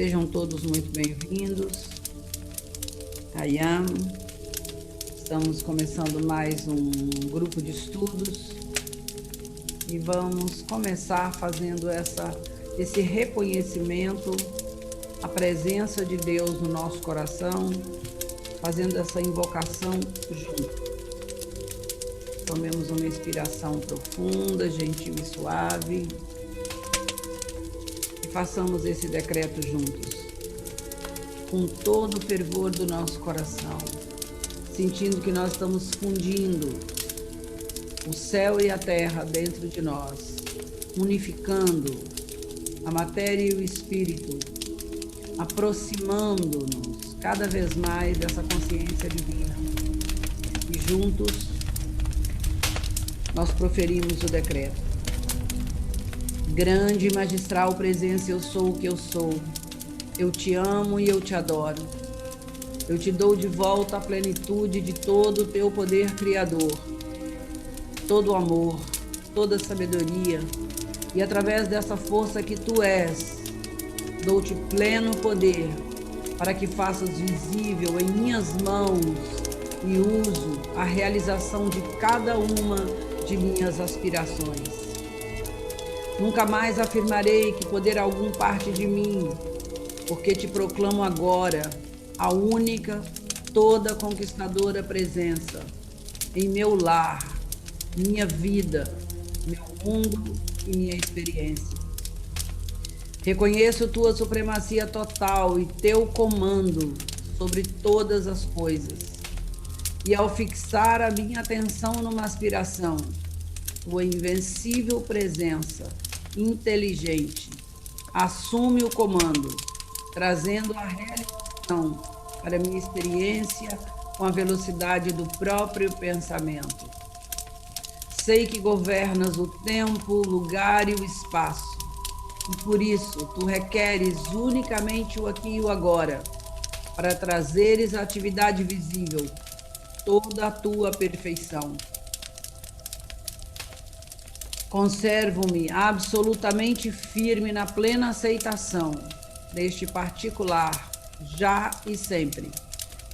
Sejam todos muito bem-vindos. Ayam. Estamos começando mais um grupo de estudos e vamos começar fazendo esse reconhecimento, a presença de Deus no nosso coração, fazendo essa invocação junto. Tomemos uma inspiração profunda, gentil e suave e façamos esse decreto juntos, com todo o fervor do nosso coração, sentindo que nós estamos fundindo o céu e a terra dentro de nós, unificando a matéria e o espírito, aproximando-nos cada vez mais dessa consciência divina. E juntos nós proferimos o decreto. Grande e magistral presença, eu sou o que eu sou. Eu te amo e eu te adoro. Eu te dou de volta a plenitude de todo o teu poder criador, todo o amor, toda a sabedoria, e através dessa força que tu és, dou-te pleno poder para que faças visível em minhas mãos e uso a realização de cada uma de minhas aspirações. Nunca mais afirmarei que poder algum parte de mim, porque te proclamo agora a única, toda conquistadora presença em meu lar, minha vida, meu mundo e minha experiência. Reconheço tua supremacia total e teu comando sobre todas as coisas. E ao fixar a minha atenção numa aspiração, tua invencível presença inteligente assume o comando, trazendo a realização para minha experiência com a velocidade do próprio pensamento. Sei que governas o tempo, o lugar e o espaço, e por isso tu requeres unicamente o aqui e o agora, para trazeres à atividade visível toda a tua perfeição. Conservo-me absolutamente firme na plena aceitação deste particular, já e sempre,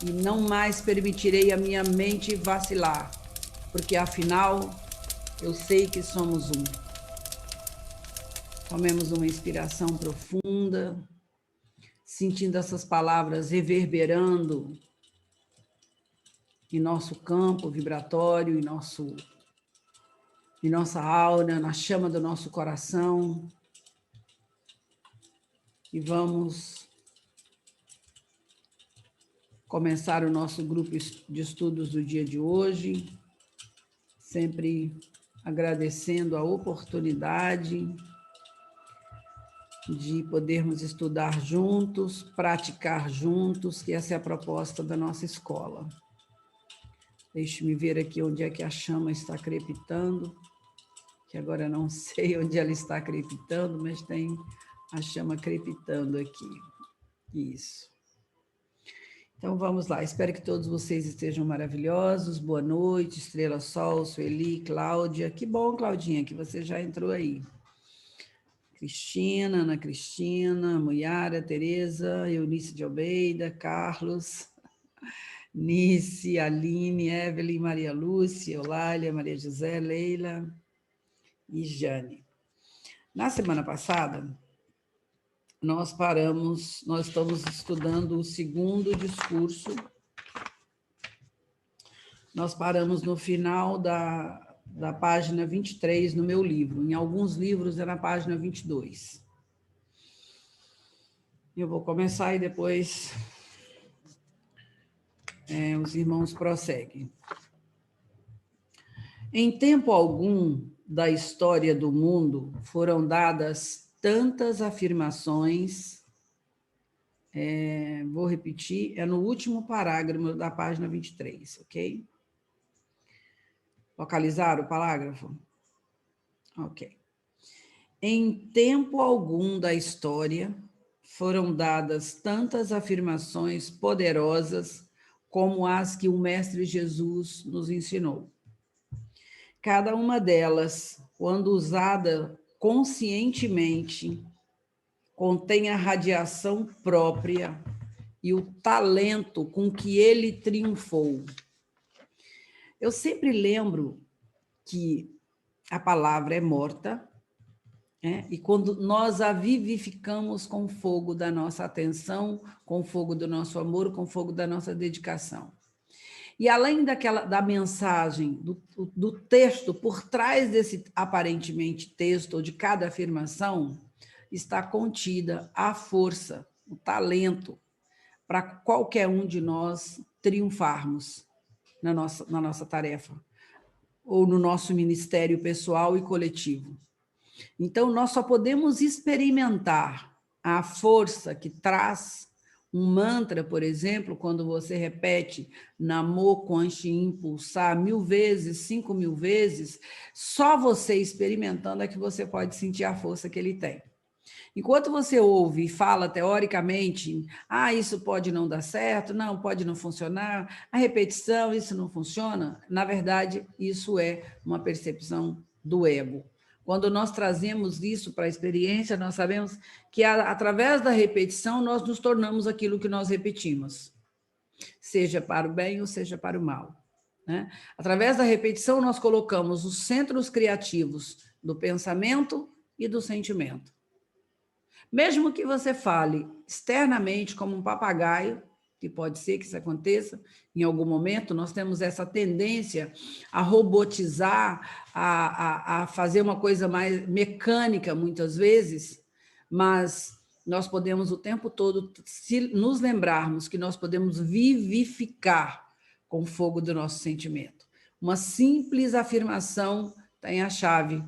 e não mais permitirei a minha mente vacilar, porque afinal eu sei que somos um. Tomemos uma inspiração profunda, sentindo essas palavras reverberando em nosso campo vibratório, em nossa aura, na chama do nosso coração. E vamos começar o nosso grupo de estudos do dia de hoje, sempre agradecendo a oportunidade de podermos estudar juntos, praticar juntos, que essa é a proposta da nossa escola. Deixe-me ver aqui onde é que a chama está crepitando, que agora não sei onde ela está crepitando, mas tem a chama crepitando aqui. Isso. Então, vamos lá. Espero que todos vocês estejam maravilhosos. Boa noite, Estrela Sol, Sueli, Cláudia. Que bom, Claudinha, que você já entrou aí. Cristina, Ana Cristina, Muiara, Tereza, Eunice de Almeida, Carlos, Nice, Aline, Evelyn, Maria Lúcia, Eulália, Maria José, Leila e Jane. Na semana passada, nós estamos estudando o segundo discurso. Nós paramos no final da página 23 no meu livro. Em alguns livros é na página 22. Eu vou começar e depois os irmãos prosseguem. Em tempo algum da história do mundo foram dadas tantas afirmações, vou repetir, é no último parágrafo da página 23, ok? Localizaram o parágrafo? Ok. Em tempo algum da história foram dadas tantas afirmações poderosas como as que o Mestre Jesus nos ensinou. Cada uma delas, quando usada conscientemente, contém a radiação própria e o talento com que ele triunfou. Eu sempre lembro que a palavra é morta, né? E quando nós a vivificamos com o fogo da nossa atenção, com o fogo do nosso amor, com o fogo da nossa dedicação. E além da mensagem, do texto, por trás desse aparentemente texto, ou de cada afirmação, está contida a força, o talento, para qualquer um de nós triunfarmos na nossa tarefa, ou no nosso ministério pessoal e coletivo. Então, nós só podemos experimentar a força que traz um mantra, por exemplo, quando você repete Namo Kwanchi Impulsar 1000 vezes, 5000 vezes, só você experimentando é que você pode sentir a força que ele tem. Enquanto você ouve e fala teoricamente, isso pode não dar certo, não, pode não funcionar, a repetição, isso não funciona, na verdade, isso é uma percepção do ego. Quando nós trazemos isso para a experiência, nós sabemos que através da repetição nós nos tornamos aquilo que nós repetimos, seja para o bem ou seja para o mal, né? Através da repetição nós colocamos os centros criativos do pensamento e do sentimento. Mesmo que você fale externamente como um papagaio, que pode ser que isso aconteça em algum momento, nós temos essa tendência a robotizar, a fazer uma coisa mais mecânica, muitas vezes, mas nós podemos o tempo todo, se nos lembrarmos que nós podemos vivificar com o fogo do nosso sentimento. Uma simples afirmação tem a chave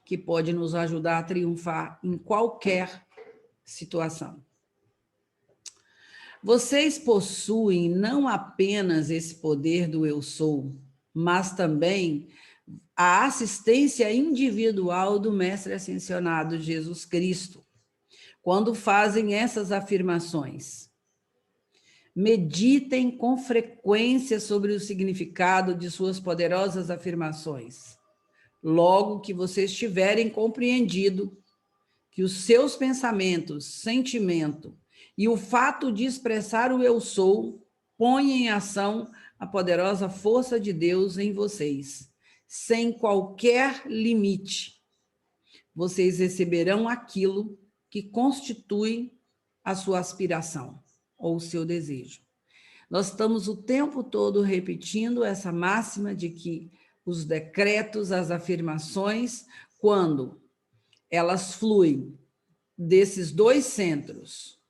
que pode nos ajudar a triunfar em qualquer situação. Vocês possuem não apenas esse poder do eu sou, mas também a assistência individual do Mestre Ascensionado Jesus Cristo, quando fazem essas afirmações. Meditem com frequência sobre o significado de suas poderosas afirmações. Logo que vocês tiverem compreendido que os seus pensamentos, sentimento e o fato de expressar o eu sou põem em ação a poderosa força de Deus em vocês, sem qualquer limite. Vocês receberão aquilo que constitui a sua aspiração ou o seu desejo. Nós estamos o tempo todo repetindo essa máxima de que os decretos, as afirmações, quando elas fluem desses dois centros,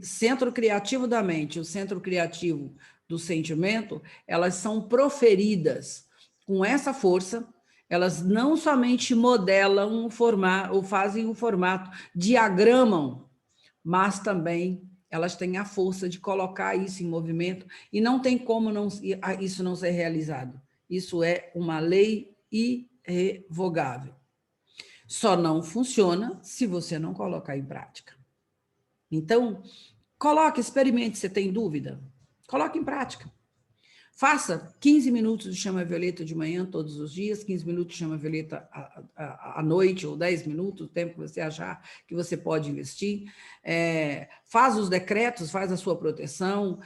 centro criativo da mente e o centro criativo do sentimento, elas são proferidas com essa força, elas não somente modelam o formato, ou fazem o formato, diagramam, mas também elas têm a força de colocar isso em movimento e não tem como isso não ser realizado. Isso é uma lei irrevogável. Só não funciona se você não colocar em prática. Então, coloque, experimente, você tem dúvida? Coloque em prática. Faça 15 minutos de chama violeta de manhã todos os dias, 15 minutos de chama violeta à noite, ou 10 minutos, o tempo que você achar que você pode investir. Faz os decretos, faz a sua proteção,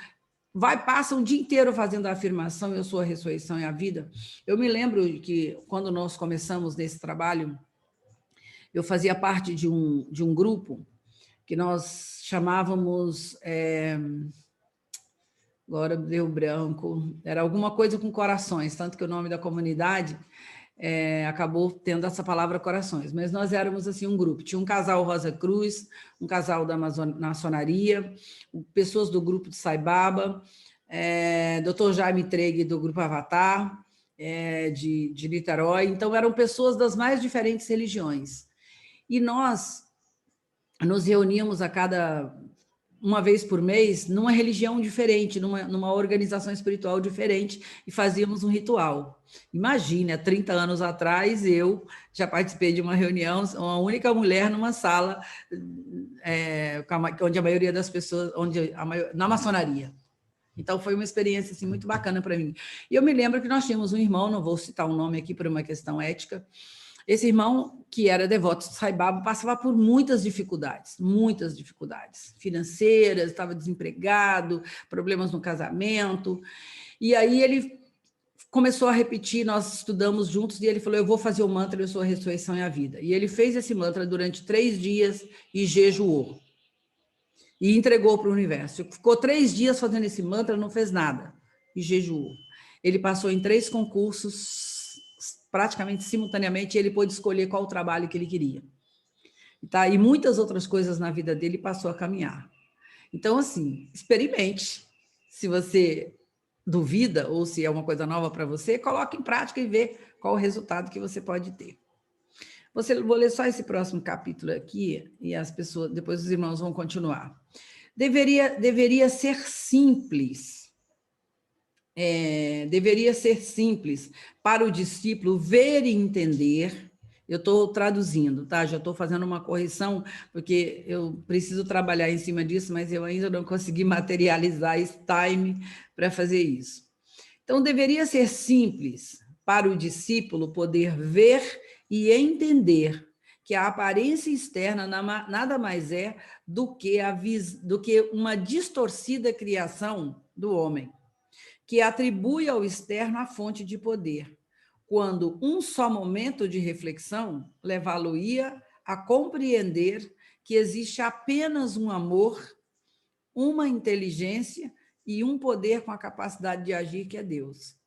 passa um dia inteiro fazendo a afirmação, eu sou a ressurreição e a vida. Eu me lembro que quando nós começamos nesse trabalho, eu fazia parte de um grupo que nós chamávamos, agora deu branco, era alguma coisa com corações, tanto que o nome da comunidade acabou tendo essa palavra corações, mas nós éramos assim um grupo, tinha um casal Rosa Cruz, um casal da maçonaria, pessoas do grupo de Saibaba, Dr. Jaime Tregue do grupo Avatar, de Niterói, então eram pessoas das mais diferentes religiões. E nós nos reuníamos uma vez por mês, numa religião diferente, numa organização espiritual diferente, e fazíamos um ritual. Imagine, há 30 anos atrás, eu já participei de uma reunião, uma única mulher numa sala, onde a maioria das pessoas, na maçonaria. Então, foi uma experiência assim, muito bacana para mim. E eu me lembro que nós tínhamos um irmão, não vou citar o nome aqui por uma questão ética, Esse irmão, que era devoto de Sai Baba, passava por muitas dificuldades financeiras, estava desempregado, problemas no casamento. E aí ele começou a repetir, nós estudamos juntos, e ele falou, eu vou fazer o mantra, eu sou a ressurreição e a vida. E ele fez esse mantra durante 3 dias e jejuou. E entregou para o universo. Ficou 3 dias fazendo esse mantra, não fez nada. E jejuou. Ele passou em 3 concursos, praticamente simultaneamente, e ele pôde escolher qual o trabalho que ele queria. Tá? E muitas outras coisas na vida dele passou a caminhar. Então, assim, experimente. Se você duvida, ou se é uma coisa nova para você, coloque em prática e vê qual o resultado que você pode ter. Vou ler só esse próximo capítulo aqui, e as pessoas, depois os irmãos vão continuar. Deveria ser simples. Deveria ser simples para o discípulo ver e entender. Eu estou traduzindo, tá? Já estou fazendo uma correção, porque eu preciso trabalhar em cima disso, mas eu ainda não consegui materializar esse time para fazer isso. Então, deveria ser simples para o discípulo poder ver e entender que a aparência externa nada mais é do que uma distorcida criação do homem, que atribui ao externo a fonte de poder, quando um só momento de reflexão levá-lo-ia a compreender que existe apenas um amor, uma inteligência e um poder com a capacidade de agir, que é Deus.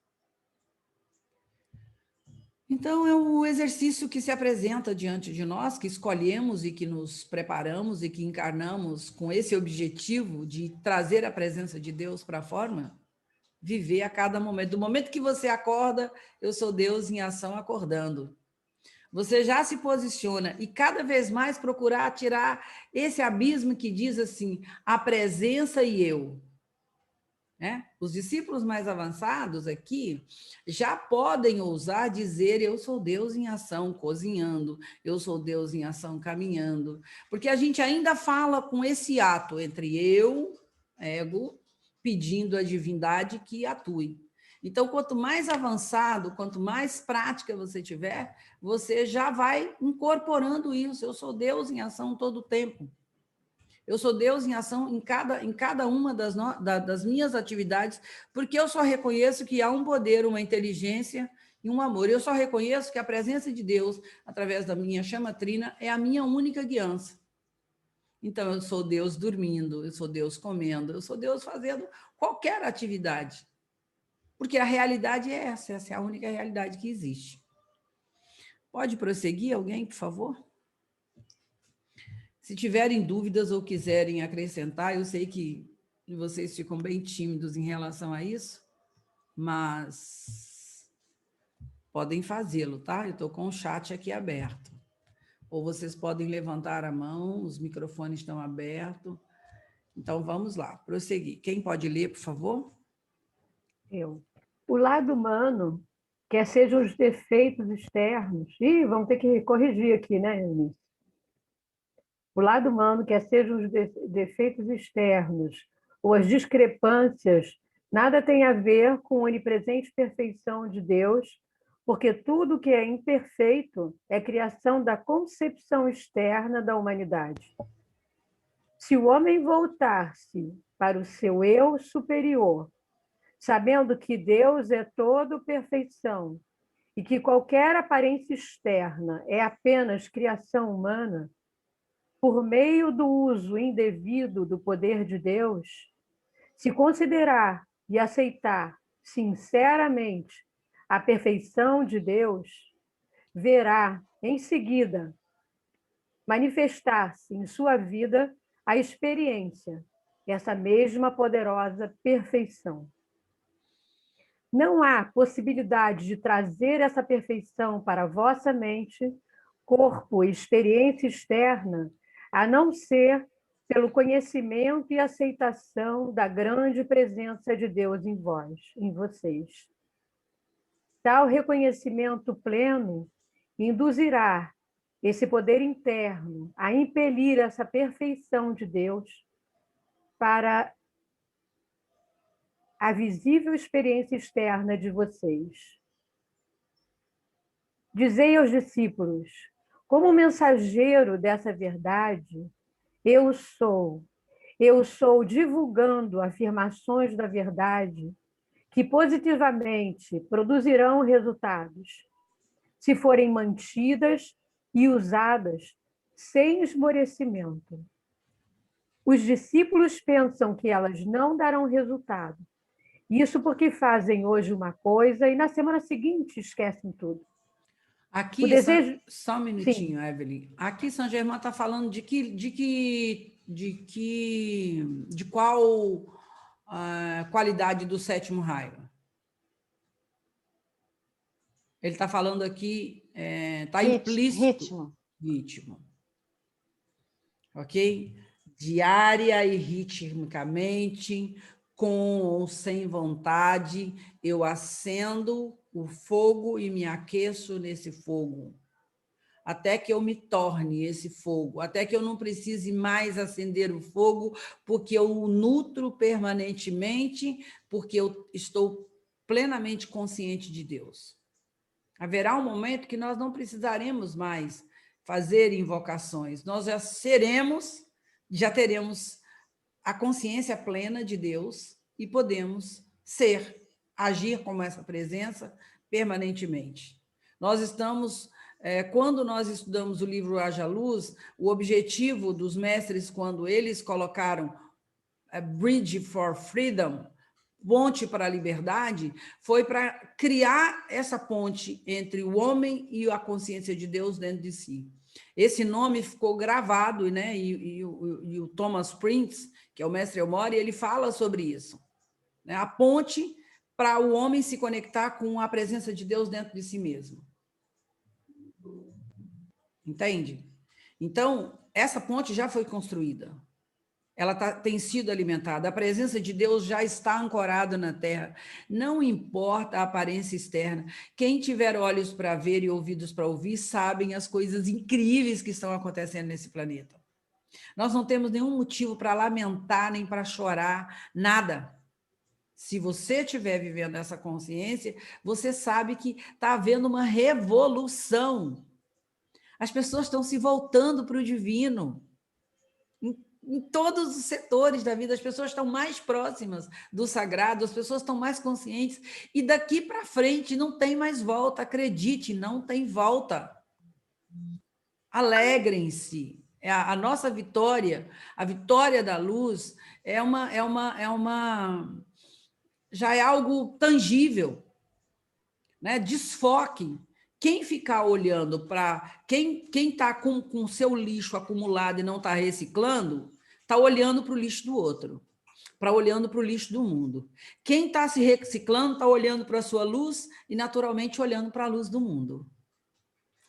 Então, é um exercício que se apresenta diante de nós, que escolhemos e que nos preparamos e que encarnamos com esse objetivo de trazer a presença de Deus para a forma, viver a cada momento. Do momento que você acorda, eu sou Deus em ação acordando. Você já se posiciona e cada vez mais procurar tirar esse abismo que diz assim, a presença e eu. Né? Os discípulos mais avançados aqui já podem ousar dizer, eu sou Deus em ação cozinhando, eu sou Deus em ação caminhando, porque a gente ainda fala com esse ato entre eu, ego, pedindo à divindade que atue. Então, quanto mais avançado, quanto mais prática você tiver, você já vai incorporando isso, eu sou Deus em ação todo o tempo. Eu sou Deus em ação em cada uma das minhas atividades, porque eu só reconheço que há um poder, uma inteligência e um amor. Eu só reconheço que a presença de Deus, através da minha chama trina, é a minha única guiança. Então, eu sou Deus dormindo, eu sou Deus comendo, eu sou Deus fazendo qualquer atividade. Porque a realidade é essa é a única realidade que existe. Pode prosseguir alguém, por favor? Se tiverem dúvidas ou quiserem acrescentar, eu sei que vocês ficam bem tímidos em relação a isso, mas podem fazê-lo, tá? Eu estou com o chat aqui aberto. Ou vocês podem levantar a mão, os microfones estão abertos. Então, vamos lá, prosseguir. Quem pode ler, por favor? Eu. O lado humano, quer sejam os defeitos externos... Ih, vamos ter que corrigir aqui, né, Eunice? O lado humano, quer sejam os defeitos externos ou as discrepâncias, nada tem a ver com a onipresente perfeição de Deus, porque tudo que é imperfeito é criação da concepção externa da humanidade. Se o homem voltar-se para o seu eu superior, sabendo que Deus é todo perfeição e que qualquer aparência externa é apenas criação humana, por meio do uso indevido do poder de Deus, se considerar e aceitar sinceramente a perfeição de Deus, verá em seguida manifestar-se em sua vida a experiência, essa mesma poderosa perfeição. Não há possibilidade de trazer essa perfeição para a vossa mente, corpo e experiência externa, a não ser pelo conhecimento e aceitação da grande presença de Deus em vós, em vocês. Tal reconhecimento pleno induzirá esse poder interno a impelir essa perfeição de Deus para a visível experiência externa de vocês. Dizei aos discípulos, como mensageiro dessa verdade, eu sou. Eu sou divulgando afirmações da verdade que positivamente produzirão resultados, se forem mantidas e usadas sem esmorecimento. Os discípulos pensam que elas não darão resultado. Isso porque fazem hoje uma coisa e na semana seguinte esquecem tudo. O Aqui, desejo. só um Sim, minutinho, Evelyn. Aqui, São Germain está falando de qual qualidade do sétimo raio? Ele está falando aqui, está implícito Ritmo. ritmo, ok? Diária e ritmicamente, com ou sem vontade, eu acendo o fogo e me aqueço nesse fogo, até que eu me torne esse fogo, até que eu não precise mais acender o fogo, porque eu o nutro permanentemente, porque eu estou plenamente consciente de Deus. Haverá um momento que nós não precisaremos mais fazer invocações, nós já teremos a consciência plena de Deus e podemos agir como essa presença permanentemente. Nós estamos, quando nós estudamos o livro Haja Luz, o objetivo dos mestres, quando eles colocaram Bridge for Freedom, ponte para a liberdade, foi para criar essa ponte entre o homem e a consciência de Deus dentro de si. Esse nome ficou gravado, né? E o Thomas Prince, que é o mestre Elmore, ele fala sobre isso, né? A ponte para o homem se conectar com a presença de Deus dentro de si mesmo. Entende? Então, essa ponte já foi construída. Ela tem sido alimentada, a presença de Deus já está ancorada na terra, não importa a aparência externa. Quem tiver olhos para ver e ouvidos para ouvir, sabem as coisas incríveis que estão acontecendo nesse planeta. Nós não temos nenhum motivo para lamentar, nem para chorar, nada. Se você estiver vivendo essa consciência, você sabe que está havendo uma revolução. As pessoas estão se voltando para o divino. Em todos os setores da vida, as pessoas estão mais próximas do sagrado, as pessoas estão mais conscientes, e daqui para frente não tem mais volta, acredite, não tem volta. Alegrem-se. A nossa vitória, a vitória da luz, já é algo tangível, né? Desfoque. Quem ficar olhando para quem está com o seu lixo acumulado e não está reciclando, está olhando para o lixo do outro, olhando para o lixo do mundo. Quem está se reciclando está olhando para a sua luz e, naturalmente, olhando para a luz do mundo.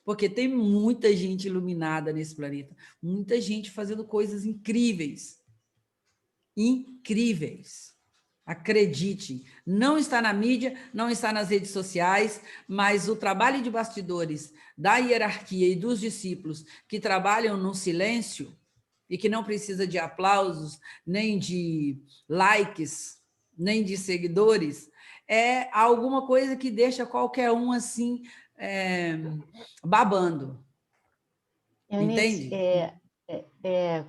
Porque tem muita gente iluminada nesse planeta, muita gente fazendo coisas incríveis. Incríveis. Acredite, não está na mídia, não está nas redes sociais, mas o trabalho de bastidores da hierarquia e dos discípulos que trabalham no silêncio e que não precisa de aplausos, nem de likes, nem de seguidores, é alguma coisa que deixa qualquer um assim, babando. Eunice, Entende?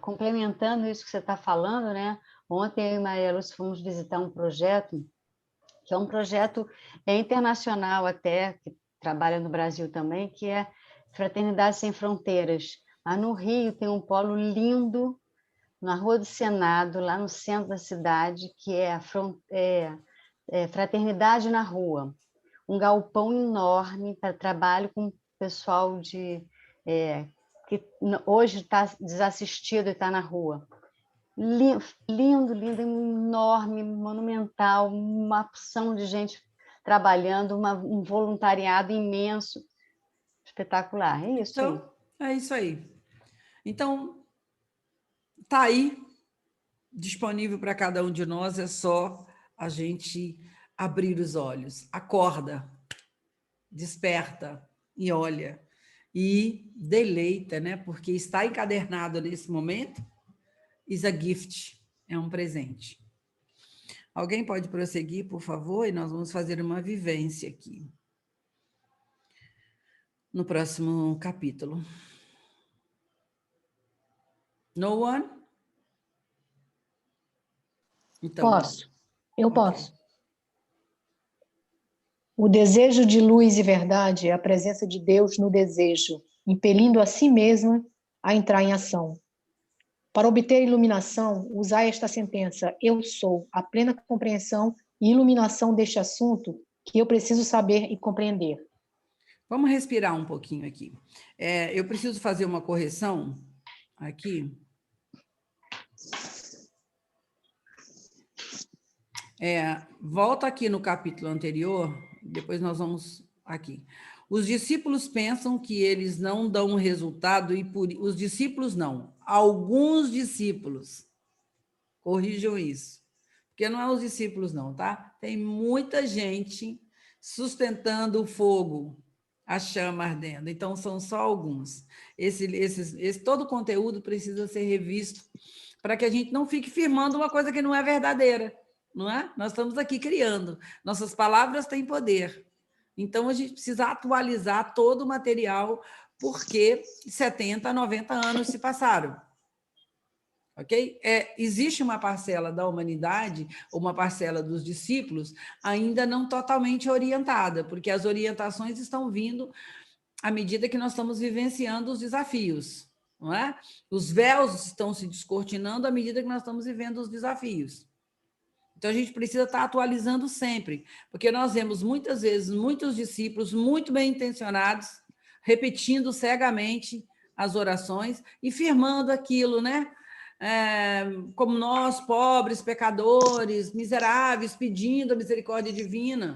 complementando isso que você está falando, né? Ontem eu e Maria Lúcia fomos visitar um projeto, que é um projeto internacional até, que trabalha no Brasil também, que é Fraternidade Sem Fronteiras. Lá no Rio tem um polo lindo, na Rua do Senado, lá no centro da cidade, que é a Fraternidade na Rua. Um galpão enorme para trabalho com o pessoal que hoje está desassistido e está na rua. Lindo, lindo, enorme, monumental, uma opção de gente trabalhando, um voluntariado imenso, espetacular. É isso aí. Então, é isso aí. Então, está aí, disponível para cada um de nós, é só a gente abrir os olhos. Acorda, desperta e olha. E deleita, né? Porque está encadernado nesse momento, is a gift, é um presente. Alguém pode prosseguir, por favor? E nós vamos fazer uma vivência aqui. no próximo capítulo. No one? Então, Posso? Eu ok. posso. O desejo de luz e verdade é a presença de Deus no desejo, impelindo a si mesma a entrar em ação. Para obter iluminação, usai esta sentença: eu sou a plena compreensão e iluminação deste assunto que eu preciso saber e compreender. Vamos respirar um pouquinho aqui. Eu preciso fazer uma correção aqui. Volta aqui no capítulo anterior, depois nós vamos aqui. Os discípulos pensam que eles não dão resultado e os discípulos não. Alguns discípulos corrijam isso. Porque não é os discípulos não, tá? Tem muita gente sustentando o fogo, a chama ardendo. Então, são só alguns. Todo o conteúdo precisa ser revisto para que a gente não fique firmando uma coisa que não é verdadeira, não é? Nós estamos aqui criando. Nossas palavras têm poder. Então, a gente precisa atualizar todo o material, porque 70, 90 anos se passaram. Ok? Existe uma parcela da humanidade, uma parcela dos discípulos, ainda não totalmente orientada, porque as orientações estão vindo à medida que nós estamos vivenciando os desafios, não é? Os véus estão se descortinando à medida que nós estamos vivendo os desafios. Então, a gente precisa estar atualizando sempre, porque nós vemos muitas vezes muitos discípulos muito bem intencionados, repetindo cegamente as orações e firmando aquilo, né? Como nós, pobres, pecadores, miseráveis, pedindo a misericórdia divina.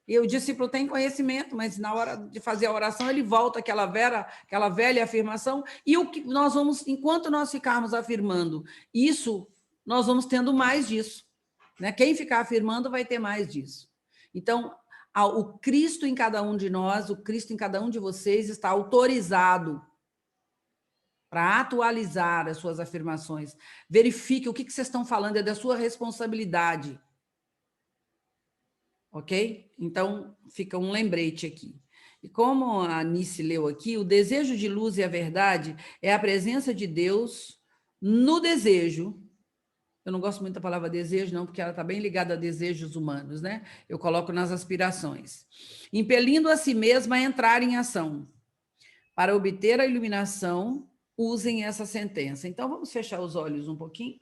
E o discípulo tem conhecimento, mas na hora de fazer a oração, ele volta àquela velha afirmação, e o que nós vamos, enquanto nós ficarmos afirmando isso, nós vamos tendo mais disso. Né? Quem ficar afirmando vai ter mais disso. Então, o Cristo em cada um de nós, o Cristo em cada um de vocês está autorizado para atualizar as suas afirmações. Verifique o que vocês estão falando, é da sua responsabilidade. Ok? Então, fica um lembrete aqui. E como a Anice leu aqui, o desejo de luz e a verdade é a presença de Deus no desejo. Eu não gosto muito da palavra desejo, não, porque ela está bem ligada a desejos humanos, né? Eu coloco nas aspirações. Impelindo a si mesma a entrar em ação. Para obter a iluminação, usem essa sentença. Então, vamos fechar os olhos um pouquinho.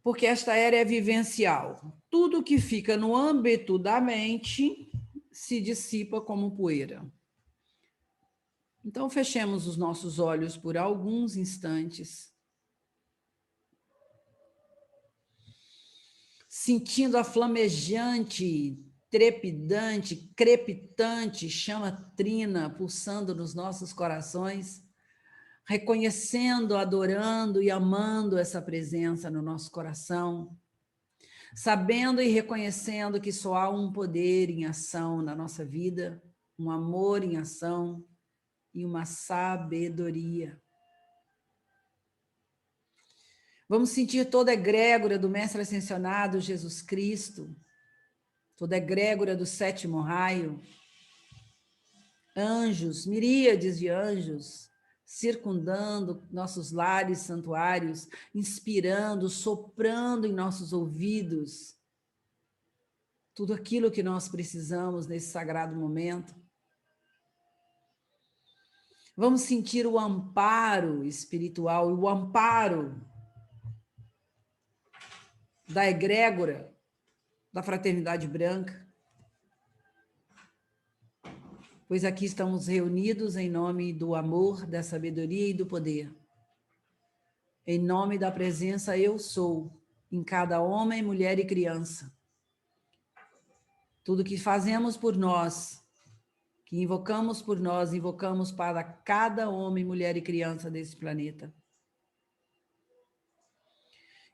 Porque esta era é vivencial. Tudo que fica no âmbito da mente se dissipa como poeira. Então, fechemos os nossos olhos por alguns instantes, sentindo a flamejante, trepidante, crepitante chama trina pulsando nos nossos corações, reconhecendo, adorando e amando essa presença no nosso coração, sabendo e reconhecendo que só há um poder em ação na nossa vida, um amor em ação e uma sabedoria. Vamos sentir toda a egrégora do Mestre Ascensionado Jesus Cristo, toda a egrégora do sétimo raio, anjos, miríades de anjos, circundando nossos lares santuários, inspirando, soprando em nossos ouvidos tudo aquilo que nós precisamos nesse sagrado momento. Vamos sentir o amparo espiritual e o amparo da egrégora da Fraternidade Branca, pois aqui estamos reunidos em nome do amor, da sabedoria e do poder. Em nome da presença eu sou, em cada homem, mulher e criança. Tudo que fazemos por nós, que invocamos por nós, invocamos para cada homem, mulher e criança desse planeta.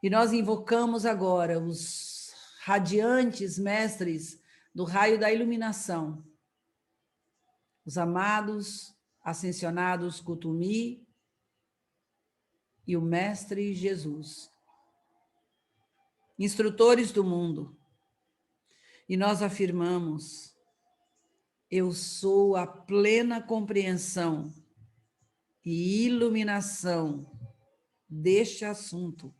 E nós invocamos agora os radiantes mestres do raio da iluminação, os amados ascensionados Kutumi e o Mestre Jesus, instrutores do mundo. E nós afirmamos: Eu sou a plena compreensão e iluminação deste assunto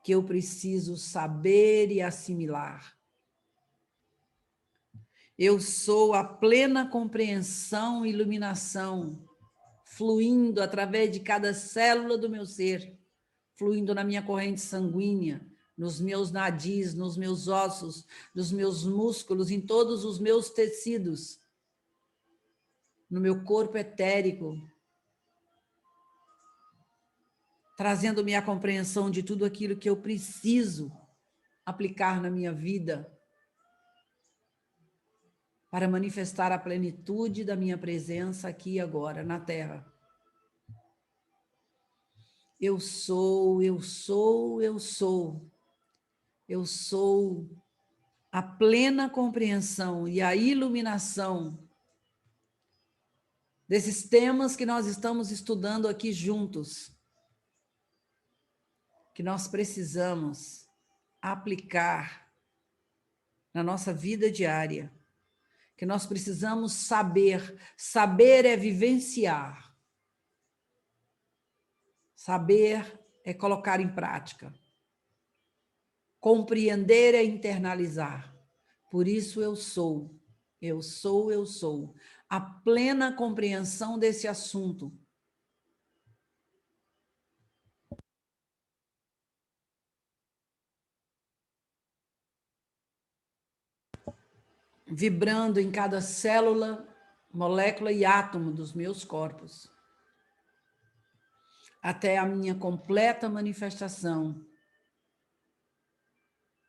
que eu preciso saber e assimilar. Eu sou a plena compreensão e iluminação fluindo através de cada célula do meu ser, fluindo na minha corrente sanguínea, nos meus nadis, nos meus ossos, nos meus músculos, em todos os meus tecidos, no meu corpo etérico, trazendo-me a compreensão de tudo aquilo que eu preciso aplicar na minha vida para manifestar a plenitude da minha presença aqui e agora, na Terra. Eu sou, eu sou, eu sou. Eu sou a plena compreensão e a iluminação desses temas que nós estamos estudando aqui juntos, que nós precisamos aplicar na nossa vida diária, que nós precisamos saber. Saber é vivenciar. Saber é colocar em prática. Compreender é internalizar. Por isso eu sou. Eu sou, eu sou. A plena compreensão desse assunto. Vibrando em cada célula, molécula e átomo dos meus corpos, até a minha completa manifestação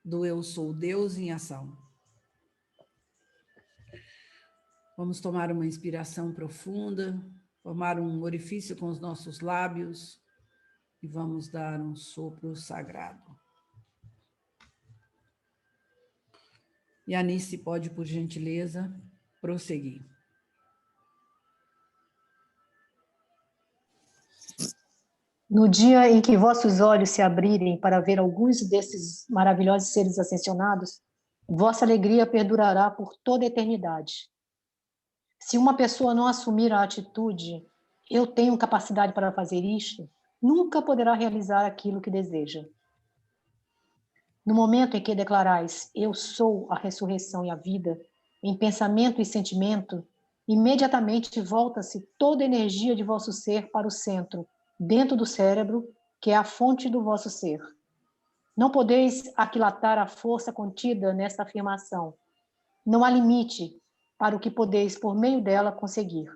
do eu sou Deus em ação. Vamos tomar uma inspiração profunda, formar um orifício com os nossos lábios e vamos dar um sopro sagrado. E a Anice pode, por gentileza, prosseguir. No dia em que vossos olhos se abrirem para ver alguns desses maravilhosos seres ascensionados, vossa alegria perdurará por toda a eternidade. Se uma pessoa não assumir a atitude, eu tenho capacidade para fazer isto, nunca poderá realizar aquilo que deseja. No momento em que declarais, eu sou a ressurreição e a vida, em pensamento e sentimento, imediatamente volta-se toda a energia de vosso ser para o centro, dentro do cérebro, que é a fonte do vosso ser. Não podeis aquilatar a força contida nesta afirmação. Não há limite para o que podeis, por meio dela, conseguir.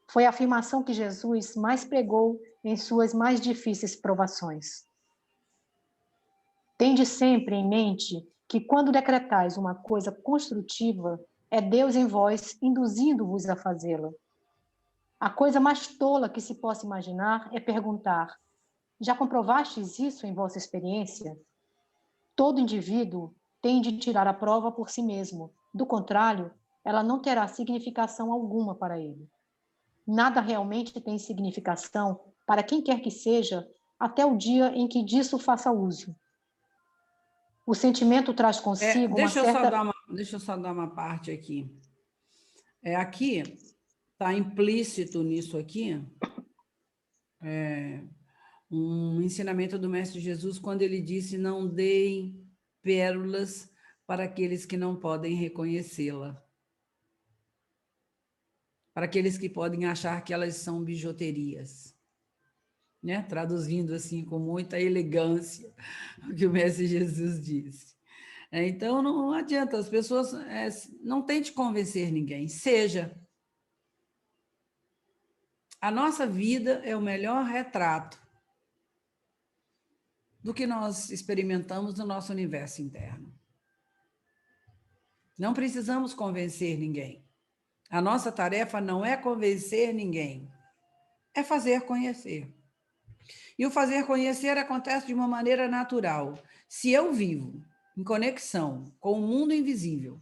Foi a afirmação que Jesus mais pregou em suas mais difíceis provações. Tende sempre em mente que, quando decretais uma coisa construtiva, é Deus em vós induzindo-vos a fazê-la. A coisa mais tola que se possa imaginar é perguntar: já comprovastes isso em vossa experiência? Todo indivíduo tem de tirar a prova por si mesmo. Do contrário, ela não terá significação alguma para ele. Nada realmente tem significação para quem quer que seja até o dia em que disso faça uso. O sentimento traz consigo uma certa... Deixa eu só dar uma parte aqui. Aqui está implícito nisso aqui um ensinamento do Mestre Jesus quando ele disse: não deem pérolas para aqueles que não podem reconhecê-la, para aqueles que podem achar que elas são bijuterias, né? Traduzindo assim com muita elegância o que o Mestre Jesus disse. Então não adianta, as pessoas não tente convencer ninguém, seja. A nossa vida é o melhor retrato do que nós experimentamos no nosso universo interno. Não precisamos convencer ninguém. A nossa tarefa não é convencer ninguém, é fazer conhecer. E o fazer conhecer acontece de uma maneira natural. Se eu vivo em conexão com o mundo invisível,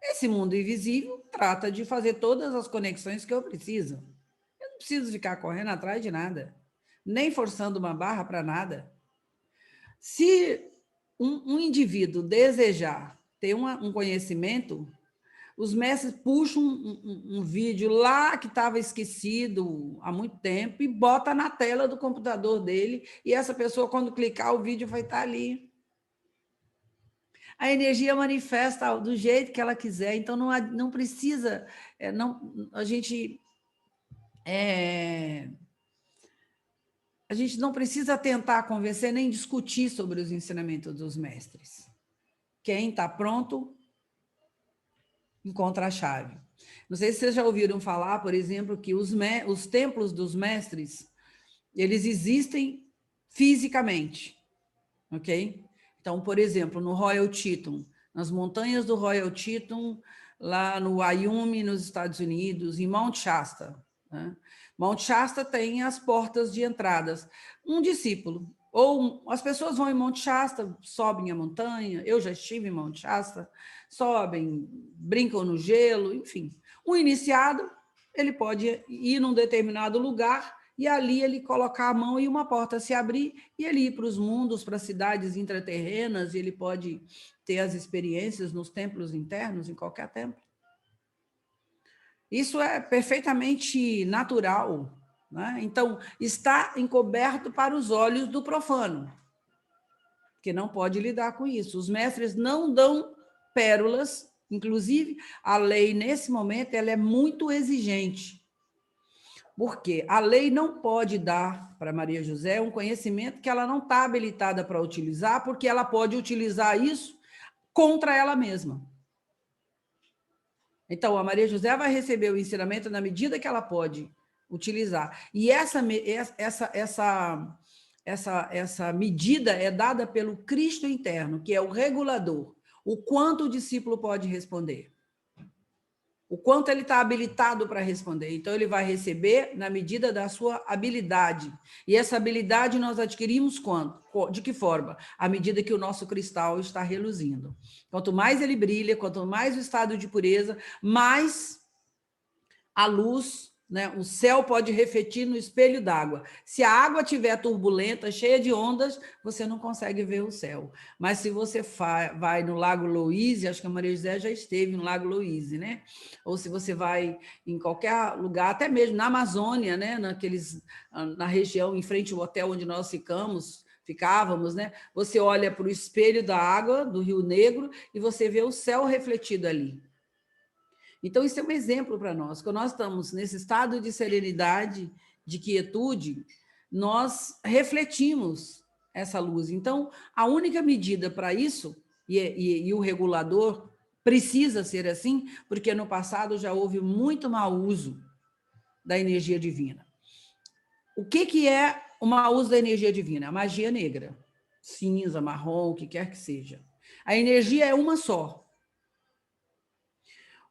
esse mundo invisível trata de fazer todas as conexões que eu preciso. Eu não preciso ficar correndo atrás de nada, nem forçando uma barra para nada. Se um indivíduo desejar ter um conhecimento, os mestres puxam um vídeo lá que estava esquecido há muito tempo e bota na tela do computador dele, e essa pessoa, quando clicar, o vídeo vai estar ali. A energia manifesta do jeito que ela quiser, então não precisa, a gente não precisa tentar convencer nem discutir sobre os ensinamentos dos mestres. Quem está pronto encontra a chave. Não sei se vocês já ouviram falar, por exemplo, que os templos dos mestres, eles existem fisicamente, ok? Então, por exemplo, no Royal Teton, nas montanhas do Royal Teton, lá no Wyoming, nos Estados Unidos, em Mount Shasta, né? Mount Shasta tem as portas de entradas. Um discípulo, ou as pessoas vão em Mount Shasta, sobem a montanha, eu já estive em Mount Shasta, sobem, brincam no gelo, enfim. Um iniciado, ele pode ir num determinado lugar e ali ele colocar a mão e uma porta se abrir e ele ir para os mundos, para as cidades intraterrenas, e ele pode ter as experiências nos templos internos, em qualquer templo. Isso é perfeitamente natural, né? Então, está encoberto para os olhos do profano, que não pode lidar com isso. Os mestres não dão pérolas, inclusive a lei, nesse momento, ela é muito exigente. Porque a lei não pode dar para Maria José um conhecimento que ela não está habilitada para utilizar, porque ela pode utilizar isso contra ela mesma. Então, a Maria José vai receber o ensinamento na medida que ela pode utilizar. E essa medida é dada pelo Cristo interno, que é o regulador. O quanto o discípulo pode responder. O quanto ele está habilitado para responder. Então, ele vai receber na medida da sua habilidade. E essa habilidade nós adquirimos quando? De que forma? À medida que o nosso cristal está reluzindo. Quanto mais ele brilha, quanto mais o estado de pureza, mais a luz, né? O céu pode refletir no espelho d'água. Se a água estiver turbulenta, cheia de ondas, você não consegue ver o céu. Mas se você vai no Lago Louise, acho que a Maria José já esteve no Lago Louise, né? Ou se você vai em qualquer lugar, até mesmo na Amazônia, né? Na região, em frente ao hotel onde nós ficávamos, né? Você olha para o espelho da água do Rio Negro e você vê o céu refletido ali. Então, isso é um exemplo para nós. Quando nós estamos nesse estado de serenidade, de quietude, nós refletimos essa luz. Então, a única medida para isso, e o regulador precisa ser assim, porque no passado já houve muito mau uso da energia divina. O que é o mau uso da energia divina? A magia negra, cinza, marrom, o que quer que seja. A energia é uma só.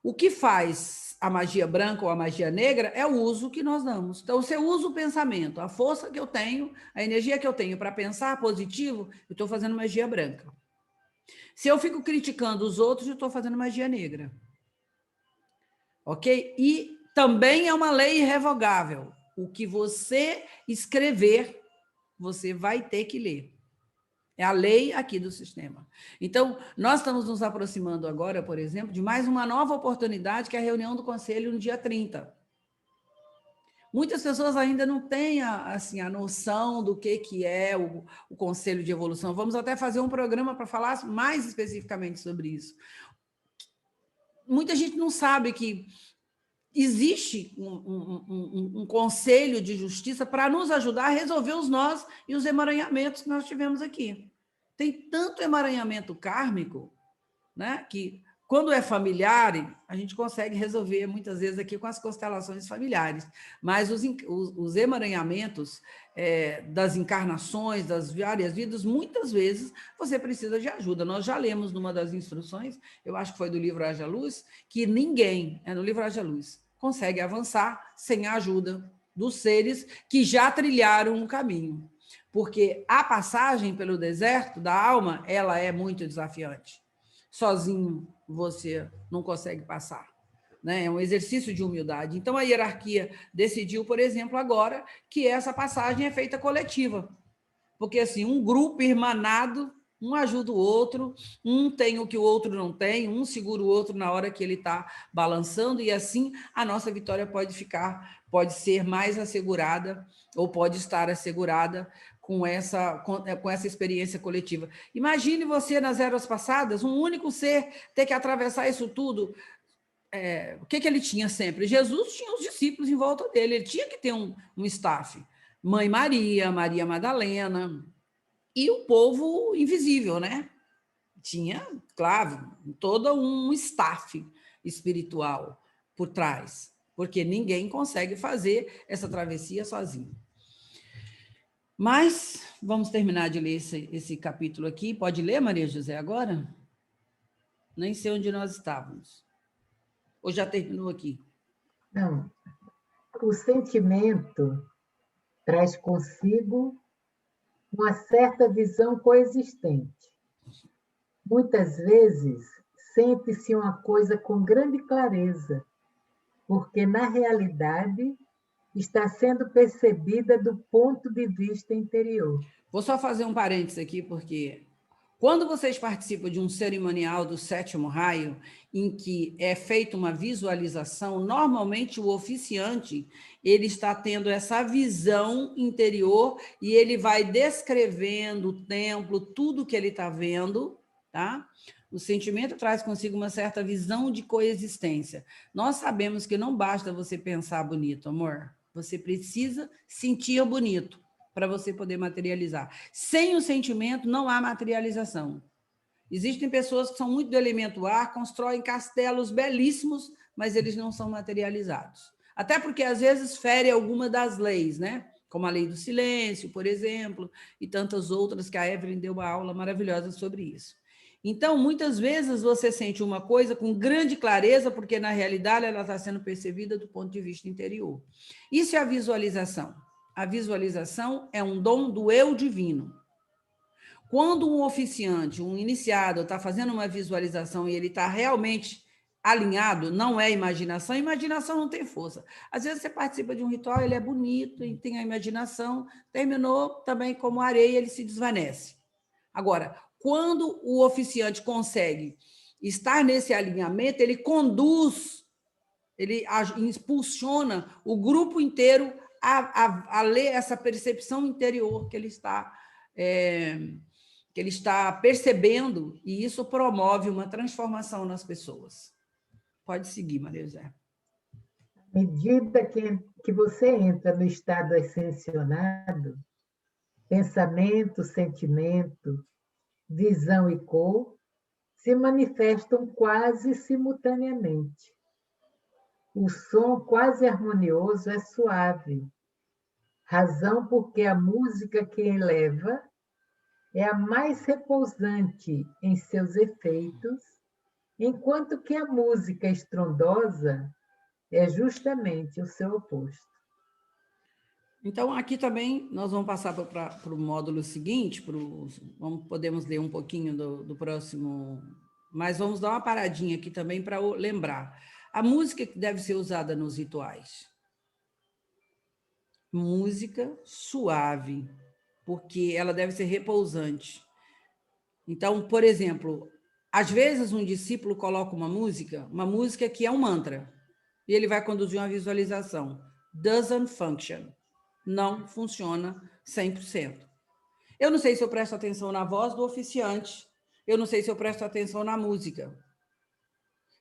O que faz a magia branca ou a magia negra é o uso que nós damos. Então, se eu uso o pensamento, a força que eu tenho, a energia que eu tenho para pensar positivo, eu estou fazendo magia branca. Se eu fico criticando os outros, eu estou fazendo magia negra. Ok? E também é uma lei irrevogável. O que você escrever, você vai ter que ler. É a lei aqui do sistema. Então, nós estamos nos aproximando agora, por exemplo, de mais uma nova oportunidade, que é a reunião do Conselho no dia 30. Muitas pessoas ainda não têm a noção do que é o Conselho de Evolução. Vamos até fazer um programa para falar mais especificamente sobre isso. Muita gente não sabe que existe um conselho de justiça para nos ajudar a resolver os nós e os emaranhamentos que nós tivemos aqui. Tem tanto emaranhamento kármico, né, que quando é familiar, a gente consegue resolver muitas vezes aqui com as constelações familiares, mas os emaranhamentos das encarnações, das várias vidas, muitas vezes você precisa de ajuda. Nós já lemos numa das instruções, eu acho que foi do livro Haja Luz, que ninguém, no livro Haja Luz, consegue avançar sem a ajuda dos seres que já trilharam um caminho. Porque a passagem pelo deserto da alma, ela é muito desafiante. Sozinho você não consegue passar, né? É um exercício de humildade. Então, a hierarquia decidiu, por exemplo, agora, que essa passagem é feita coletiva. Porque, assim, um grupo irmanado um ajuda o outro, um tem o que o outro não tem, um segura o outro na hora que ele está balançando, e assim a nossa vitória pode ser mais assegurada, ou pode estar assegurada com essa experiência coletiva. Imagine você nas eras passadas, um único ser ter que atravessar isso tudo. O que ele tinha sempre? Jesus tinha os discípulos em volta dele, ele tinha que ter um staff. Mãe Maria, Maria Madalena, e o povo invisível, né? Tinha, claro, todo um staff espiritual por trás, porque ninguém consegue fazer essa travessia sozinho. Mas vamos terminar de ler esse capítulo aqui. Pode ler, Maria José, agora? Nem sei onde nós estávamos. Ou já terminou aqui? Não. O sentimento traz consigo uma certa visão coexistente. Muitas vezes, sente-se uma coisa com grande clareza, porque, na realidade, está sendo percebida do ponto de vista interior. Vou só fazer um parênteses aqui, porque quando vocês participam de um cerimonial do 7º raio, em que é feita uma visualização, normalmente o oficiante ele está tendo essa visão interior e ele vai descrevendo o templo, tudo que ele está vendo, tá? O sentimento traz consigo uma certa visão de coexistência. Nós sabemos que não basta você pensar bonito, amor. Você precisa sentir bonito para você poder materializar. Sem o sentimento, não há materialização. Existem pessoas que são muito do elemento ar, constroem castelos belíssimos, mas eles não são materializados. Até porque, às vezes, fere alguma das leis, né? Como a lei do silêncio, por exemplo, e tantas outras que a Evelyn deu uma aula maravilhosa sobre isso. Então, muitas vezes você sente uma coisa com grande clareza, porque na realidade ela está sendo percebida do ponto de vista interior. Isso é a visualização. A visualização é um dom do eu divino. Quando um oficiante, um iniciado, está fazendo uma visualização e ele está realmente alinhado, não é imaginação, imaginação não tem força. Às vezes você participa de um ritual, ele é bonito e tem a imaginação, terminou também como areia, ele se desvanece. Agora, quando o oficiante consegue estar nesse alinhamento, ele conduz, ele impulsiona o grupo inteiro a ler essa percepção interior que ele está percebendo, e isso promove uma transformação nas pessoas. Pode seguir, Maria José. À medida que você entra no estado ascensionado, pensamento, sentimento, visão e cor se manifestam quase simultaneamente. O som quase harmonioso é suave, razão porque a música que eleva é a mais repousante em seus efeitos, enquanto que a música estrondosa é justamente o seu oposto. Então, aqui também nós vamos passar para o módulo seguinte, podemos ler um pouquinho do próximo, mas vamos dar uma paradinha aqui também para lembrar. A música que deve ser usada nos rituais. Música suave, porque ela deve ser repousante. Então, por exemplo, às vezes um discípulo coloca uma música que é um mantra, e ele vai conduzir uma visualização. Doesn't function. Não funciona 100%. Eu não sei se eu presto atenção na voz do oficiante, eu não sei se eu presto atenção na música.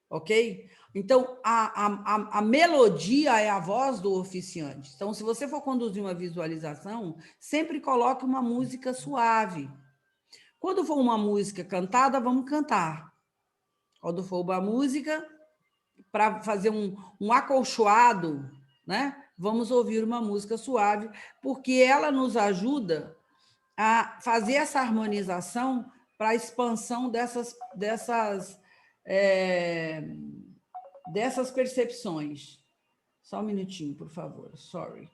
Ok? Então, a melodia é a voz do oficiante. Então, se você for conduzir uma visualização, sempre coloque uma música suave. Quando for uma música cantada, vamos cantar. Quando for uma música para fazer um acolchoado, né? Vamos ouvir uma música suave, porque ela nos ajuda a fazer essa harmonização para a expansão dessas percepções. Só um minutinho, por favor. Sorry.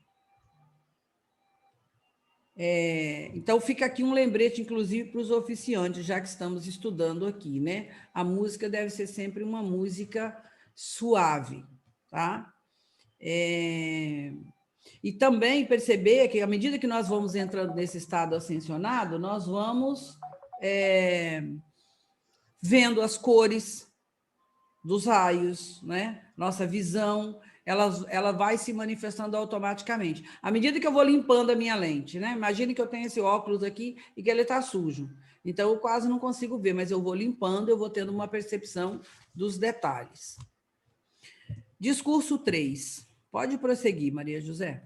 Então, fica aqui um lembrete, inclusive, para os oficiantes, já que estamos estudando aqui, né? A música deve ser sempre uma música suave, tá? E também perceber que, à medida que nós vamos entrando nesse estado ascensionado, nós vamos vendo as cores dos raios, né? Nossa visão, ela vai se manifestando automaticamente. À medida que eu vou limpando a minha lente, né? Imagine que eu tenho esse óculos aqui e que ele está sujo. Então, eu quase não consigo ver, mas eu vou limpando, eu vou tendo uma percepção dos detalhes. Discurso 3. Pode prosseguir, Maria José.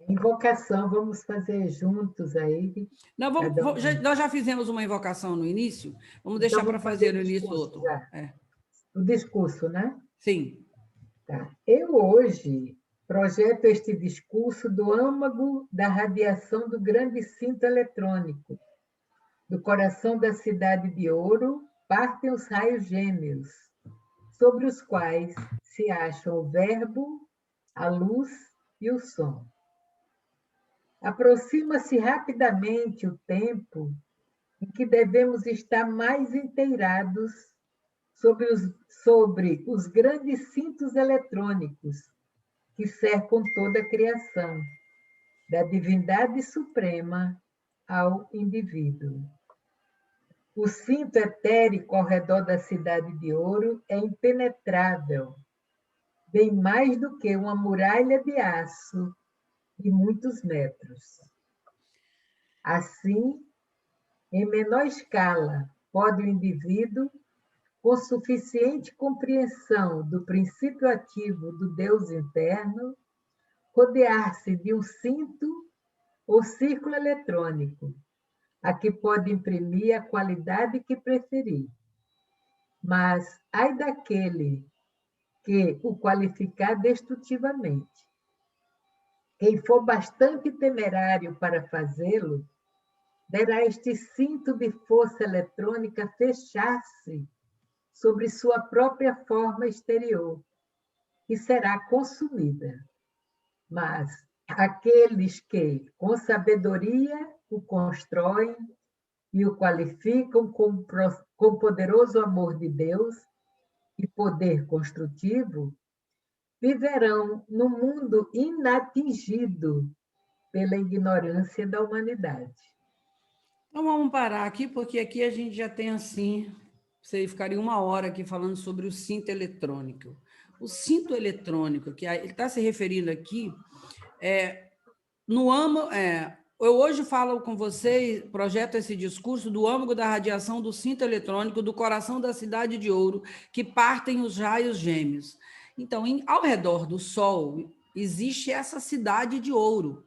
Invocação, vamos fazer juntos aí. Não, nós já fizemos uma invocação no início, vamos deixar para fazer no início outro. O discurso, né? Sim. Tá. Eu hoje projeto este discurso do âmago da radiação do grande cinto eletrônico. Do coração da cidade de ouro partem os raios gêmeos, sobre os quais se acham o verbo, a luz e o som. Aproxima-se rapidamente o tempo em que devemos estar mais inteirados sobre os grandes cintos eletrônicos que cercam toda a criação, da divindade suprema ao indivíduo. O cinto etérico ao redor da cidade de ouro é impenetrável, bem mais do que uma muralha de aço de muitos metros. Assim, em menor escala, pode o indivíduo, com suficiente compreensão do princípio ativo do Deus interno, rodear-se de um cinto ou círculo eletrônico, a que pode imprimir a qualidade que preferir. Mas ai daquele que o qualificar destrutivamente. Quem for bastante temerário para fazê-lo, verá este cinto de força eletrônica fechar-se sobre sua própria forma exterior, que será consumida. Mas aqueles que, com sabedoria, o constroem e o qualificam com poderoso amor de Deus e poder construtivo, viverão num mundo inatingido pela ignorância da humanidade. Então, vamos parar aqui, porque aqui a gente já tem assim, você ficaria 1 hora aqui falando sobre o cinto eletrônico. O cinto eletrônico, que ele está se referindo aqui, eu hoje falo com vocês, projeto esse discurso do âmago da radiação do cinto eletrônico do coração da cidade de ouro, que partem os raios gêmeos. Então, ao redor do Sol, existe essa cidade de ouro,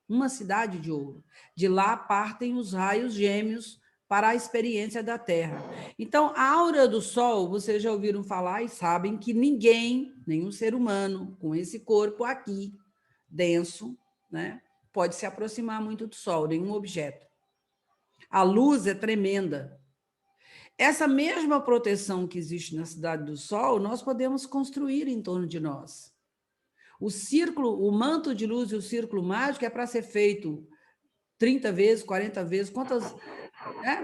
uma cidade de ouro. De lá partem os raios gêmeos para a experiência da Terra. Então, a aura do Sol, vocês já ouviram falar e sabem que ninguém, nenhum ser humano, com esse corpo aqui, denso, né, pode se aproximar muito do Sol, nenhum objeto. A luz é tremenda. Essa mesma proteção que existe na cidade do Sol, nós podemos construir em torno de nós. O círculo, o manto de luz e o círculo mágico é para ser feito 30 vezes, 40 vezes, quantas...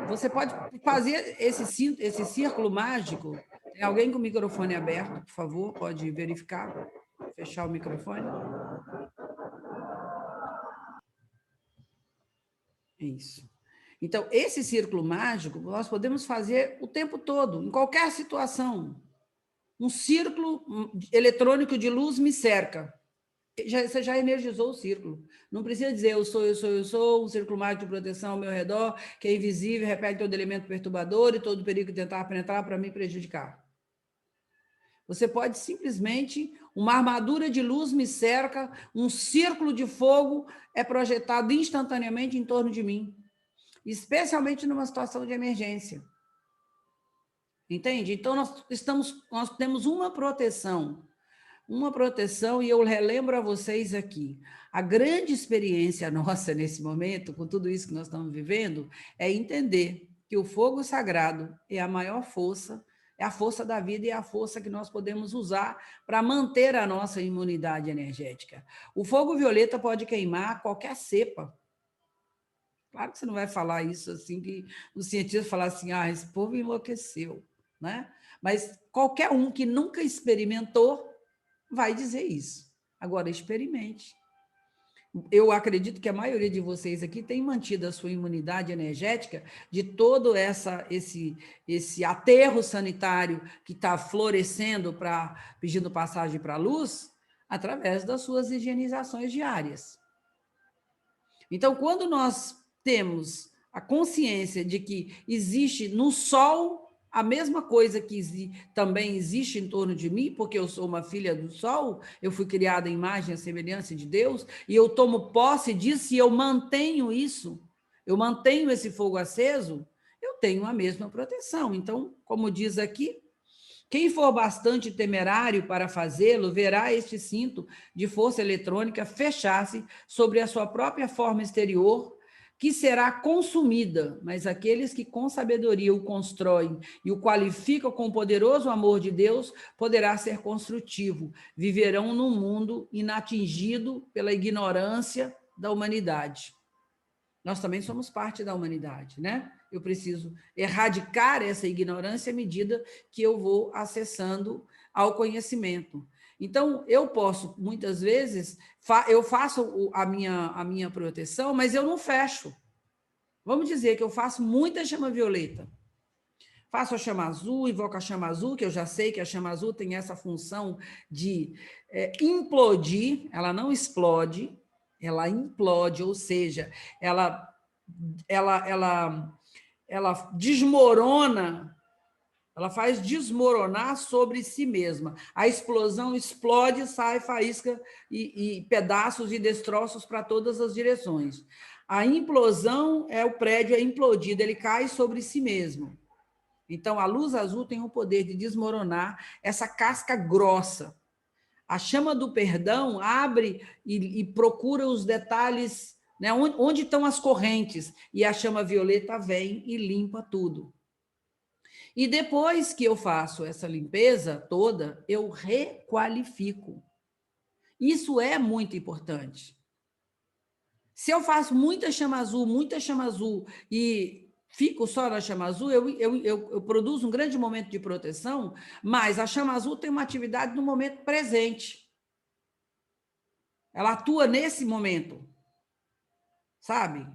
Você pode fazer esse círculo mágico. Tem alguém com o microfone aberto, por favor, pode verificar, fechar o microfone. Isso. Então, esse círculo mágico, nós podemos fazer o tempo todo, em qualquer situação. Um círculo eletrônico de luz me cerca. Você já energizou o círculo. Não precisa dizer eu sou, um círculo mágico de proteção ao meu redor, que é invisível, repele todo elemento perturbador e todo perigo que tentar penetrar para me prejudicar. Você pode simplesmente, uma armadura de luz me cerca, um círculo de fogo é projetado instantaneamente em torno de mim, especialmente numa situação de emergência. Entende? Então, nós temos uma proteção, e eu relembro a vocês aqui, a grande experiência nossa nesse momento, com tudo isso que nós estamos vivendo, é entender que o fogo sagrado é a maior força, é a força da vida e é a força que nós podemos usar para manter a nossa imunidade energética. O fogo violeta pode queimar qualquer cepa. Claro que você não vai falar isso assim, que o cientista falar assim, esse povo enlouqueceu, né? Mas qualquer um que nunca experimentou vai dizer isso. Agora, experimente. eu acredito que a maioria de vocês aqui tem mantido a sua imunidade energética de todo esse aterro sanitário que está florescendo, pedindo passagem para a luz, através das suas higienizações diárias. Então, quando nós temos a consciência de que existe no sol a mesma coisa que também existe em torno de mim, porque eu sou uma filha do sol, eu fui criada à imagem e semelhança de Deus, e eu tomo posse disso e eu mantenho isso, eu mantenho esse fogo aceso, eu tenho a mesma proteção. Então, como diz aqui, quem for bastante temerário para fazê-lo, verá este cinto de força eletrônica fechar-se sobre a sua própria forma exterior, que será consumida, mas aqueles que com sabedoria o constroem e o qualificam com o poderoso amor de Deus, poderá ser construtivo, viverão num mundo inatingido pela ignorância da humanidade. Nós também somos parte da humanidade, né? Eu preciso erradicar essa ignorância à medida que eu vou acessando ao conhecimento. Então, eu posso, muitas vezes, eu faço a minha proteção, mas eu não fecho. Vamos dizer que eu faço muita chama violeta. Faço a chama azul, invoco a chama azul, que eu já sei que a chama azul tem essa função de implodir, ela não explode, ela implode, ou seja, ela desmorona, ela faz desmoronar sobre si mesma. A explosão explode, sai faísca e pedaços e destroços para todas as direções. A implosão o prédio é implodido, ele cai sobre si mesmo. Então, a luz azul tem o poder de desmoronar essa casca grossa. A chama do perdão abre e procura os detalhes, né, onde estão as correntes, e a chama violeta vem e limpa tudo. E depois que eu faço essa limpeza toda, eu requalifico. Isso é muito importante. Se eu faço muita chama azul e fico só na chama azul, eu produzo um grande momento de proteção, mas a chama azul tem uma atividade no momento presente. Ela atua nesse momento, sabe?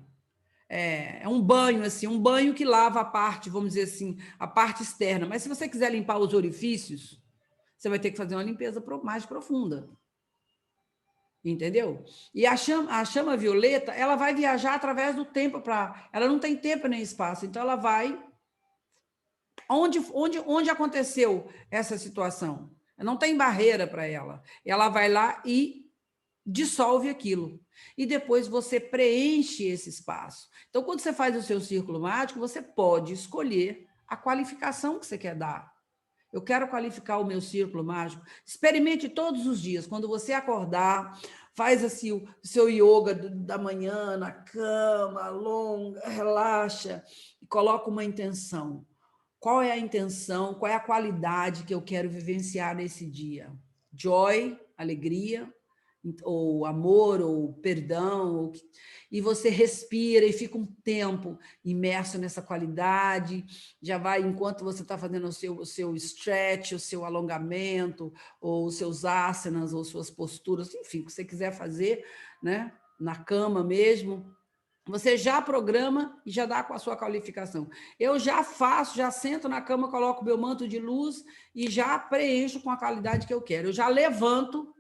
É um banho, assim, um banho que lava a parte, vamos dizer assim, a parte externa. Mas se você quiser limpar os orifícios, você vai ter que fazer uma limpeza mais profunda. Entendeu? E a chama violeta, ela vai viajar através do tempo, ela não tem tempo nem espaço, então ela vai onde aconteceu essa situação. Não tem barreira para ela. Ela vai lá e dissolve aquilo. E depois você preenche esse espaço. Então, quando você faz o seu círculo mágico, você pode escolher a qualificação que você quer dar. Eu quero qualificar o meu círculo mágico. Experimente todos os dias. Quando você acordar, faz assim o seu yoga da manhã, na cama, alonga, relaxa e coloca uma intenção. Qual é a intenção? Qual é a qualidade que eu quero vivenciar nesse dia? Joy, alegria, ou amor, ou perdão, e você respira e fica um tempo imerso nessa qualidade, já vai, enquanto você está fazendo o seu stretch, o seu alongamento, ou os seus asanas, ou suas posturas, enfim, o que você quiser fazer, né? Na cama mesmo, você já programa e já dá com a sua qualificação. Eu já faço, já sento na cama, coloco o meu manto de luz e já preencho com a qualidade que eu quero. Eu já levanto,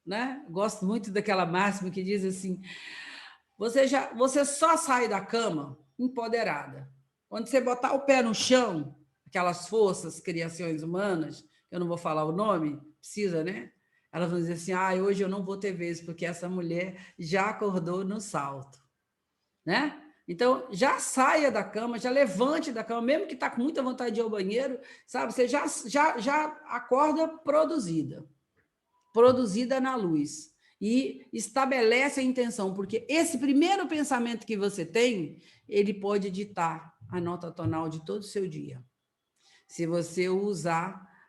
né? Gosto muito daquela máxima que diz assim: você só sai da cama empoderada. Quando você botar o pé no chão, aquelas forças, criações humanas, eu não vou falar o nome, precisa, né? Elas vão dizer assim: hoje eu não vou ter vez, porque essa mulher já acordou no salto, né? Então, já saia da cama, já levante da cama, mesmo que está com muita vontade de ir ao banheiro, sabe? Você já acorda produzida na luz, e estabelece a intenção, porque esse primeiro pensamento que você tem, ele pode ditar a nota tonal de todo o seu dia, se você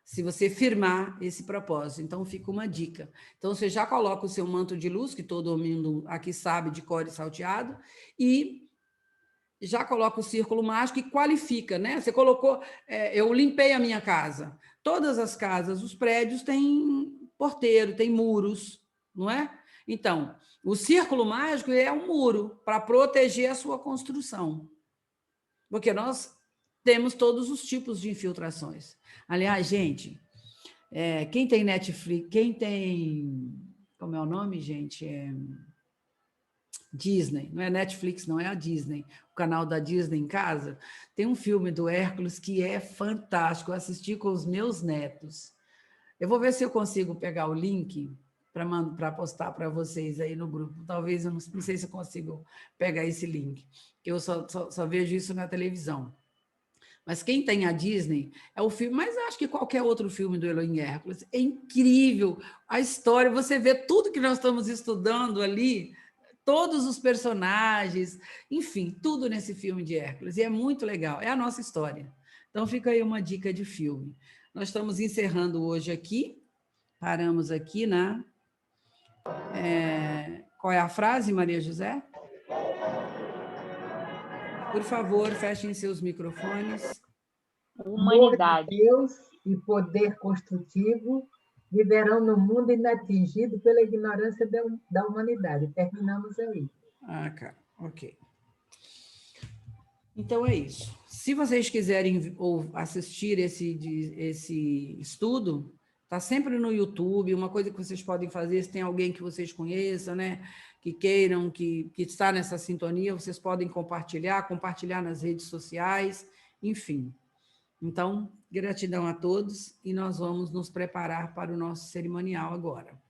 se você firmar esse propósito. Então, fica uma dica. Então, você já coloca o seu manto de luz, que todo mundo aqui sabe, de cor e salteado, e já coloca o círculo mágico e qualifica, né? Você colocou, eu limpei a minha casa. Todas as casas, os prédios têm porteiro, tem muros, não é? Então, o círculo mágico é um muro para proteger a sua construção. Porque nós temos todos os tipos de infiltrações. Aliás, gente, quem tem Netflix, quem tem... Como é o nome, gente? Disney, não é Netflix, não é a Disney, o canal da Disney em casa, tem um filme do Hércules que é fantástico, eu assisti com os meus netos. Eu vou ver se eu consigo pegar o link para postar para vocês aí no grupo. Talvez, eu não sei se eu consigo pegar esse link, que eu só vejo isso na televisão. Mas quem tem a Disney é o filme, mas acho que qualquer outro filme do Elohim Hércules. É incrível a história, você vê tudo que nós estamos estudando ali, todos os personagens, enfim, tudo nesse filme de Hércules. E é muito legal, é a nossa história. Então fica aí uma dica de filme. Nós estamos encerrando hoje aqui, paramos aqui na... qual é a frase, Maria José? Por favor, fechem seus microfones. Humanidade. Amor de Deus e poder construtivo viverão no mundo inatingido pela ignorância da humanidade. Terminamos aí. Cara, ok. Então é isso. Se vocês quiserem assistir esse estudo, está sempre no YouTube. Uma coisa que vocês podem fazer, se tem alguém que vocês conheçam, né, que queiram, que está nessa sintonia, vocês podem compartilhar nas redes sociais, enfim. Então, gratidão a todos e nós vamos nos preparar para o nosso cerimonial agora.